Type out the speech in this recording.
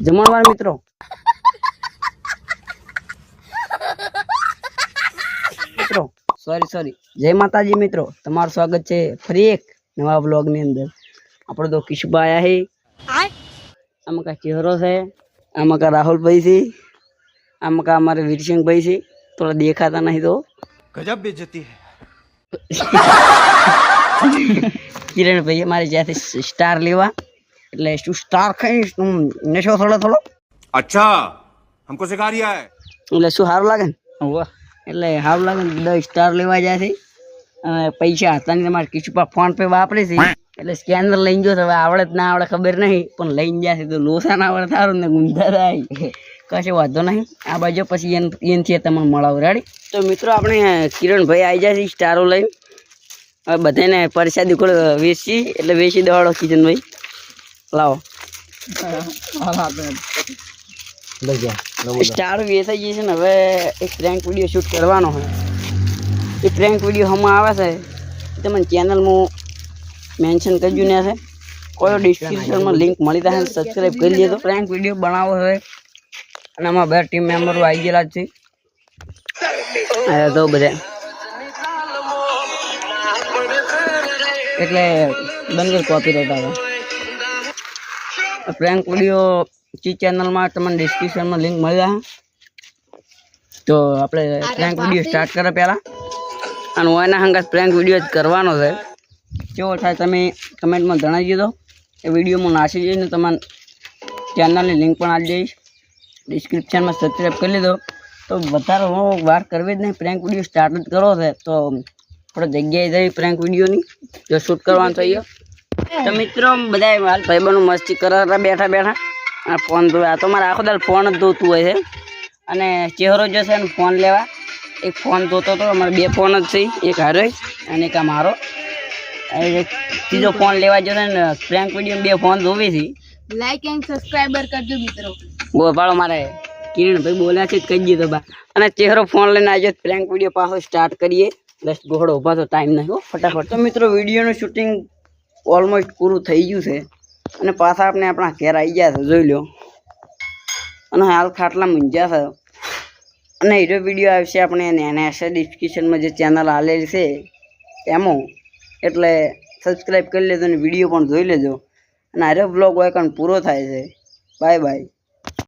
જમણવાર મિત્રો મિત્રો સોરી જય માતાજી મિત્રો, તમારું સ્વાગત છે ફરી એક નવા બ્લોગ ની અંદર। આપણે તો કિશુબા આયા હે, આમાં કા ચહેરો છે, આમાં કા રાहुल भाई છે, આમાં કા हमारे वीरसिंह भाई છે। थोड़ा देखाता नहीं तो गजब बेइज्जती है। किरण भाई हमारे जैसे स्टार लेवा એટલે શું સ્ટાર ખાઈશ તું નશો થોડો अच्छा हमको सिखा रिया है। એટલે શું સારું લાગે ને? વાહ, એટલે સારું લાગે ને 10 સ્ટાર લેવા જાય છે અને પૈસા હતા ને તમારે કિશુપા ફોન પે વાપરે છે એટલે સ્કેનર લઈને જો હવે આવડે ના આવડે ખબર નહીં પણ લઈને જાય તો લોસા ના આવડે સારું ને ગુંધા થાય કશો વાંધો નહીં। આ બાજુ પછી એનથી તમને મળાવ રેડી। તો મિત્રો આપણે કિરણભાઈ આવી જાય છે સ્ટારો લઈને, હવે બધાને પરસાદી કોઈ વેચી એટલે વેચી દેવાડો કિશનભાઈ લાવો સ્ટાર વેચાઈ ગઈ છે ને। હવે એક પ્રેન્ક વિડીયો શૂટ કરવાનો હોય, એ પ્રેન્ક વિડીયો હમણાં આવે છે તમને ચેનલમાં મેન્શન કરજો ને છે, કોઈ ડિસ્ક્રિપ્શનમાં લિંક મળી જાય, સબસ્ક્રાઈબ કરી લેજો। પ્રેન્ક વિડીયો બનાવો છે અને આમાં બધા ટીમ મેમ્બરો આવી ગયેલા જ છે તો બધા એટલે બંધ કોપીરાઈટ આવે। પ્રેન્ક વિડીયો ચી ચેનલમાં તમને ડિસ્ક્રિપ્શનમાં લિંક મળી જાય। તો આપણે પ્રેન્ક વિડીયો સ્ટાર્ટ કરે પહેલાં અને એના હંગાત પ્રેન્ક વિડીયો જ કરવાનો છે। કેવો થાય તમે કમેન્ટમાં જણાવી દીધો, એ વિડીયોમાં નાસી જઈને તમારે ચેનલની લિંક પણ આપી દઈશ, ડિસ્ક્રિપ્શનમાં સબસ્ક્રાઈબ કરી લીધો। તો વધારે હું વાર કરવી જ નહીં, પ્રેન્ક વિડીયો સ્ટાર્ટ જ કરો છે તો આપણે જગ્યાએ જઈ પ્રેન્ક વિડીયોની જો શૂટ કરવાનું થઈ ગયો। તો મિત્રો બધા હાલ ભાઈબંધો મસ્તી કરતા બેઠા આ ફોન તો આ તો મારે આખો દાલ ફોન જ ધોતું હોય છે અને ચહેરો જશે ને ફોન લેવા, એક ફોન ધોતો હતો, અમારે 2 ફોન જ છે, એક હારો અને એક આ મારો, ત્રીજો ફોન લેવા જશે ને પ્રેન્ક વિડીયો 2 ફોન ધોવી છે। લાઈક એન્ડ સબસ્ક્રાઇબર કરજો મિત્રો। ગોપાળો મારે કિરણભાઈ બોલ્યા છે જ કહી દીધો બા, અને ચહેરો ફોન લઈને આવજો પ્રેન્ક વિડીયો પાછો સ્ટાર્ટ કરીએ। બસ ઘોડો ઊભા તો ટાઈમ નહીં હો ફટાફટ। તો મિત્રો વિડીયોનું શૂટિંગ ઓલમોસ્ટ પૂરું થઈ ગયું છે અને પાછા આપણે આપણા ઘેર આવી ગયા છે, જોઈ લો, અને હાલ ખાટલા મૂંઝ્યા છે અને એનો વિડીયો આવશે આપણે એને ડિસ્ક્રિપ્શનમાં જે ચેનલ આવેલી છે એમાં, એટલે સબસ્ક્રાઈબ કરી લેજો અને વિડીયો પણ જોઈ લેજો અને આરો બ્લોગ હોય કારણ પૂરો થાય છે। Bye bye.